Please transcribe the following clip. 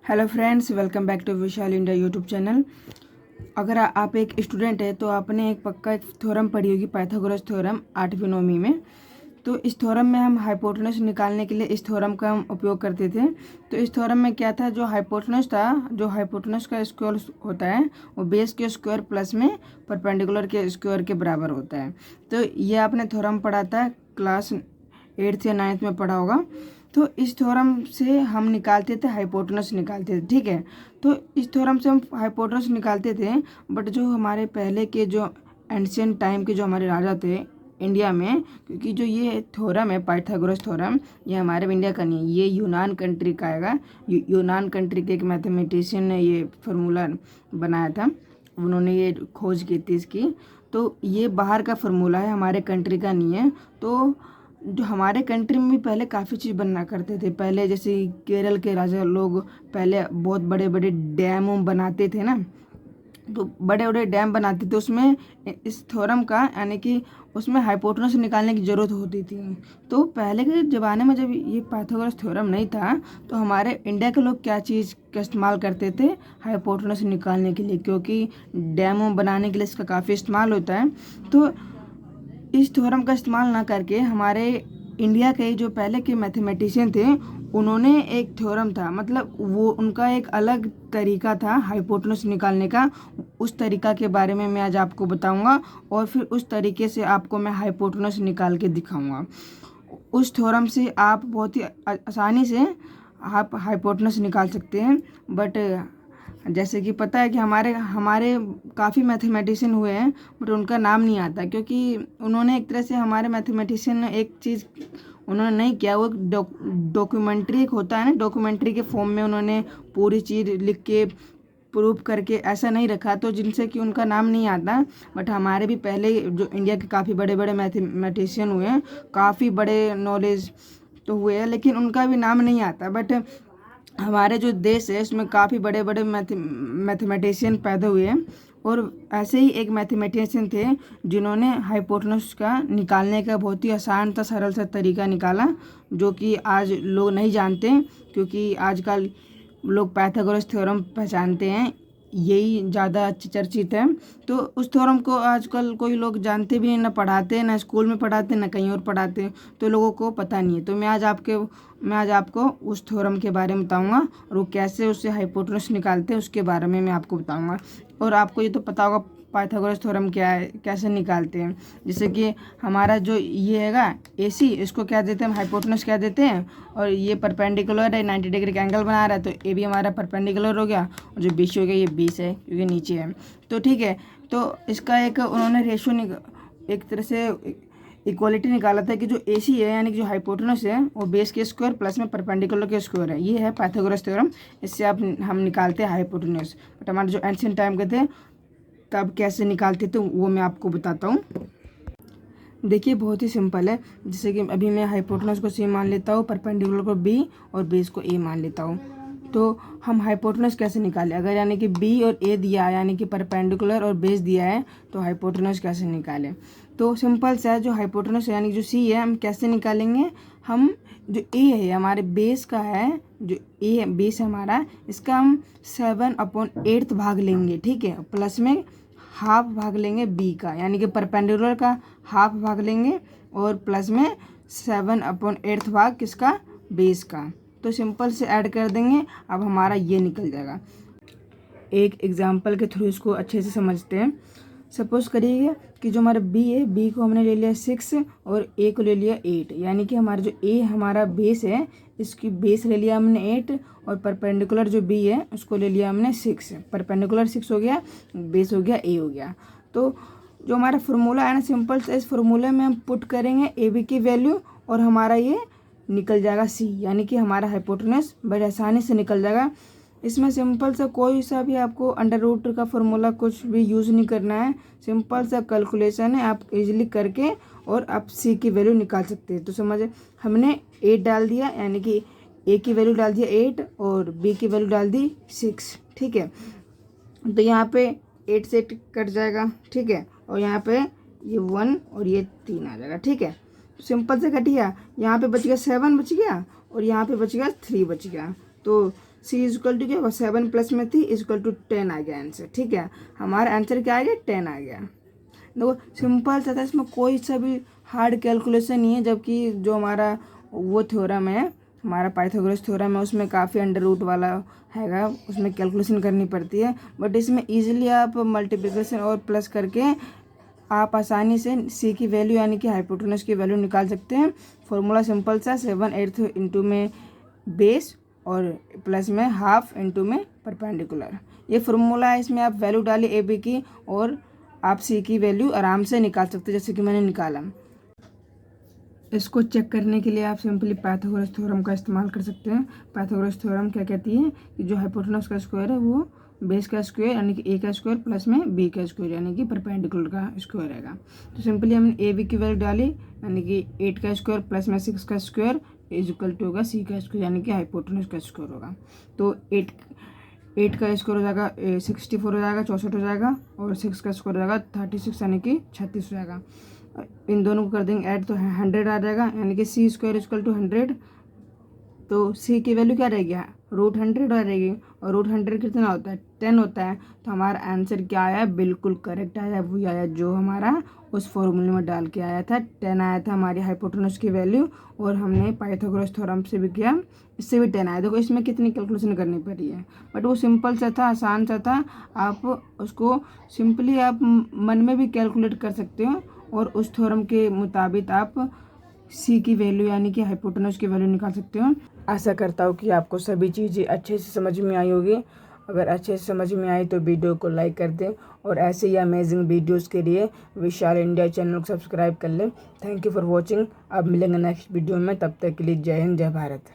Hello friends, welcome back to Vishal India YouTube channel. अगर आप एक स्टूडेंट है तो आपने एक पक्का एक थ्योरम पढ़ी होगी, पाइथागोरस थ्योरम 8वीं 9वीं में। तो इस थ्योरम में हम हाइपोटेनस निकालने के लिए इस थ्योरम का हम उपयोग करते थे। तो इस थ्योरम में क्या था, जो हाइपोटेनस था, जो हाइपोटेनस का स्क्वायर होता है वो बेस के स्क्वायर प्लस में परपेंडिकुलर के स्क्वायर के बराबर होता है। तो ये आपने थ्योरम पढ़ा था, क्लास 8th या 9th में पढ़ा होगा। तो इस थ्योरम से हम निकालते थे, हाइपोटेनस निकालते थे, ठीक है। तो इस थ्योरम से हम हाइपोटेनस निकालते थे, बट जो हमारे पहले के जो एंशियंट टाइम के जो हमारे राजा थे इंडिया में, क्योंकि जो ये थ्योरम है पाइथागोरस थ्योरम, ये हमारे इंडिया का नहीं है, ये यूनान कंट्री का आएगा। यूनान कंट्री के एक मैथमेटिशियन ने ये फार्मूला बनाया था, उन्होंने ये खोज की थी इसकी। तो ये बाहर का फार्मूला है, हमारे कंट्री का नहीं है। तो जो हमारे कंट्री में भी पहले काफ़ी चीज़ बनना करते थे, पहले जैसे केरल के राजा लोग पहले बहुत बड़े बड़े डैम बनाते थे ना, तो बड़े बड़े डैम बनाते थे, उसमें इस थ्योरम का यानी कि उसमें हाइपोटेनस निकालने की ज़रूरत होती थी। तो पहले के ज़माने में जब ये पाइथागोरस थ्योरम नहीं था, तो हमारे इंडिया के लोग क्या चीज़ का इस्तेमाल करते थे हाइपोटेनस निकालने के लिए, क्योंकि डैम बनाने के लिए इसका काफ़ी इस्तेमाल होता है। तो इस थ्योरम का इस्तेमाल ना करके हमारे इंडिया के जो पहले के मैथमेटिशियन थे, उन्होंने एक थ्योरम था, मतलब वो उनका एक अलग तरीका था हाइपोटेनस निकालने का। उस तरीका के बारे में मैं आज आपको बताऊंगा और फिर उस तरीके से आपको मैं हाइपोटेनस निकाल के दिखाऊंगा। उस थ्योरम से आप बहुत ही आसानी से आप हाइपोटेनस निकाल सकते हैं। बट जैसे कि पता है कि हमारे हमारे काफ़ी मैथमेटिशियन हुए हैं, बट उनका नाम नहीं आता, क्योंकि उन्होंने एक तरह से हमारे मैथमेटिशियन ने एक चीज़ उन्होंने नहीं किया, वो डॉक्यूमेंट्री एक होता है ना, डॉक्यूमेंट्री के फॉर्म में उन्होंने पूरी चीज़ लिख के प्रूफ करके ऐसा नहीं रखा, तो जिनसे कि उनका नाम नहीं आता। बट हमारे भी पहले जो इंडिया के काफ़ी बड़े बड़े मैथमेटिशियन हुए हैं, काफ़ी बड़े नॉलेज तो हुए हैं, लेकिन उनका भी नाम नहीं आता। बट हमारे जो देश है इसमें काफ़ी बड़े बड़े मैथमेटिशियन पैदा हुए हैं, और ऐसे ही एक मैथमेटिशियन थे जिन्होंने हाइपोटेनस का निकालने का बहुत ही आसान सा सरल सा तरीका निकाला, जो कि आज लोग नहीं जानते, क्योंकि आजकल लोग पाइथागोरस थ्योरम पहचानते हैं, यही ज़्यादा चर्चित है। तो उस थ्योरम को आजकल कोई लोग जानते भी नहीं, ना पढ़ाते, ना स्कूल में पढ़ाते, ना कहीं और पढ़ाते, तो लोगों को पता नहीं है। तो मैं आज आपको उस थ्योरम के बारे में बताऊंगा, और वो कैसे उससे हाइपोटेनस निकालते हैं उसके बारे में मैं आपको बताऊंगा। और आपको ये तो पता होगा पाइथागोरस थ्योरम क्या है, कैसे निकालते हैं। जैसे कि हमारा जो ये हैगा AC, इसको क्या देते हैं, हाइपोटेनस क्या देते हैं, और ये परपेंडिकुलर है, 90 डिग्री का एंगल बना रहा है, तो ये भी हमारा परपेंडिकुलर हो गया, और जो BC हो गया ये 20 है क्योंकि नीचे है। तो ठीक है, तो इसका एक उन्होंने रेशो एक तरह से इक्वालिटी निकाला था कि जो AC है यानी कि जो हाइपोटेनस है वो बेस के स्क्वायर प्लस में परपेंडिकुलर के स्क्वायर है। ये है पाइथागोरस थ्योरम, इससे हम निकालते हैं हाइपोटेनस। बट हमारे जो एंशिएंट टाइम के थे तब कैसे निकालते थे वो मैं आपको बताता हूँ। देखिए बहुत ही सिंपल है। जैसे कि अभी मैं हाइपोटेनस को C मान लेता हूँ, परपेंडिकुलर को B और बेस को A मान लेता हूँ। तो हम हाइपोटेनस कैसे निकालें, अगर यानी कि B और A दिया है, यानी कि परपेंडिकुलर और बेस दिया है, तो हाइपोटेनस कैसे निकालें। तो सिंपल सा है, जो हाइपोटेनस यानी जो C है हम कैसे निकालेंगे, हम जो A है हमारे बेस का है, जो A है बेस है हमारा, इसका हम 7/8 भाग लेंगे, ठीक है, प्लस में हाफ भाग लेंगे B का, यानी कि परपेंडिकुलर का हाफ भाग लेंगे, और प्लस में 7/8 भाग किसका, बेस का। तो सिंपल से ऐड कर देंगे, अब हमारा ये निकल जाएगा। एक एग्जांपल के थ्रू इसको अच्छे से समझते हैं। सपोज करिए कि जो हमारा B है, B को हमने ले लिया 6 और A को ले लिया 8, यानी कि हमारा जो A हमारा बेस है, इसकी बेस ले लिया हमने 8, और परपेंडिकुलर जो B है उसको ले लिया हमने 6। परपेंडिकुलर 6 हो गया, बेस हो गया A हो गया। तो जो हमारा फार्मूला है ना, सिंपल से इस फार्मूले में हम पुट करेंगे AB की वैल्यू, और हमारा ये निकल जाएगा C, यानी कि हमारा हाइपोटेनस बड़े आसानी से निकल जाएगा। इसमें सिंपल सा कोई सा भी आपको अंडर रूट का फॉर्मूला कुछ भी यूज़ नहीं करना है, सिंपल सा कैलकुलेशन है, आप इजीली करके और आप C की वैल्यू निकाल सकते हैं। तो समझे, हमने 8 डाल दिया, यानी कि A की वैल्यू डाल दिया 8 और B की वैल्यू डाल दी 6, ठीक है। तो यहाँ पे 8 से कट जाएगा, ठीक है, और यहाँ पे ये 1 और ये 3 आ जाएगा, ठीक है। सिंपल से कट गया, यहाँ पे बच गया 7 बच गया, और यहाँ पे बच गया 3 बच गया। तो सी इज इक्वल टू क्या हुआ, 7 प्लस में थी इज इक्वल टू 10 आ गया आंसर। ठीक है, हमारा आंसर क्या आ गया, 10 आ गया। देखो सिंपल सा था, इसमें कोई सा भी हार्ड कैलकुलेशन नहीं है, जबकि जो हमारा वो थ्योरम है, हमारा पाइथागोरस थ्योरम है, उसमें काफ़ी अंडर रूट वाला हैगा, उसमें कैलकुलेशन करनी पड़ती है। बट इसमें इजीली आप मल्टीप्लिकेशन और प्लस करके आप आसानी से सी की वैल्यू यानी कि हाइपोटेनस की वैल्यू निकाल सकते हैं। फॉर्मूला सिंपल सा 7/8 इंटू में बेस और प्लस में हाफ इंटू में परपेंडिकुलर, ये फार्मूला है। इसमें आप वैल्यू डालिए ए बी की और आप सी की वैल्यू आराम से निकाल सकते हैं, जैसे कि मैंने निकाला। इसको चेक करने के लिए आप सिंपली पाइथागोरस थ्योरम का इस्तेमाल कर सकते हैं। पाइथागोरस थ्योरम क्या कहती है कि जो हाइपोटेनस का स्क्वायर है वो बेस का स्क्वायर यानी कि ए का स्क्वायर प्लस में बी का स्क्वायर यानी कि परपेंडिकुलर का स्क्वायर रहेगा। तो सिंपली हमने ए बी की वैल्यू डाली यानी कि 8 का स्क्वायर प्लस में 6 का स्क्वायर इज इक्वल टू होगा सी का स्क्वायर यानी कि हाइपोटेनस का स्क्वायर होगा। तो 8 का स्क्वायर हो जाएगा 64 हो जाएगा, 64 हो जाएगा, और 6 का स्क्वायर हो जाएगा 36 यानी कि 36 हो जाएगा। इन दोनों को कर देंगे ऐड तो 100 आ जाएगा यानी कि सी स्क्वायर इक्वल टू 100। तो सी की वैल्यू क्या रहेगी, √100 आ रहेगी, और √100 कितना होता है, 10 होता है। तो हमारा आंसर क्या आया, बिल्कुल करेक्ट आया, वही आया जो हमारा उस फॉर्मूले में डाल के आया था, 10 आया था हमारी हाइपोटेनस की वैल्यू। और हमने पाइथागोरस थ्योरम से भी किया, इससे भी 10 आया। देखो इसमें कितनी कैलकुलेशन करनी पड़ी है, बट वो सिंपल सा था, आसान सा था। आप उसको सिंपली आप मन में भी कैलकुलेट कर सकते हो और उस थ्योरम के मुताबिक आप सी की वैल्यू यानी कि हाइपोटेनस की वैल्यू निकाल सकते हो। आशा करता हूँ कि आपको सभी चीज़ें अच्छे से समझ में आई होगी। अगर अच्छे से समझ में आई तो वीडियो को लाइक कर दें, और ऐसे ही अमेजिंग वीडियोस के लिए विशाल इंडिया चैनल को सब्सक्राइब कर लें। Thank you for watching. अब मिलेंगे नेक्स्ट वीडियो में, तब तक के लिए जय हिंद, जय भारत।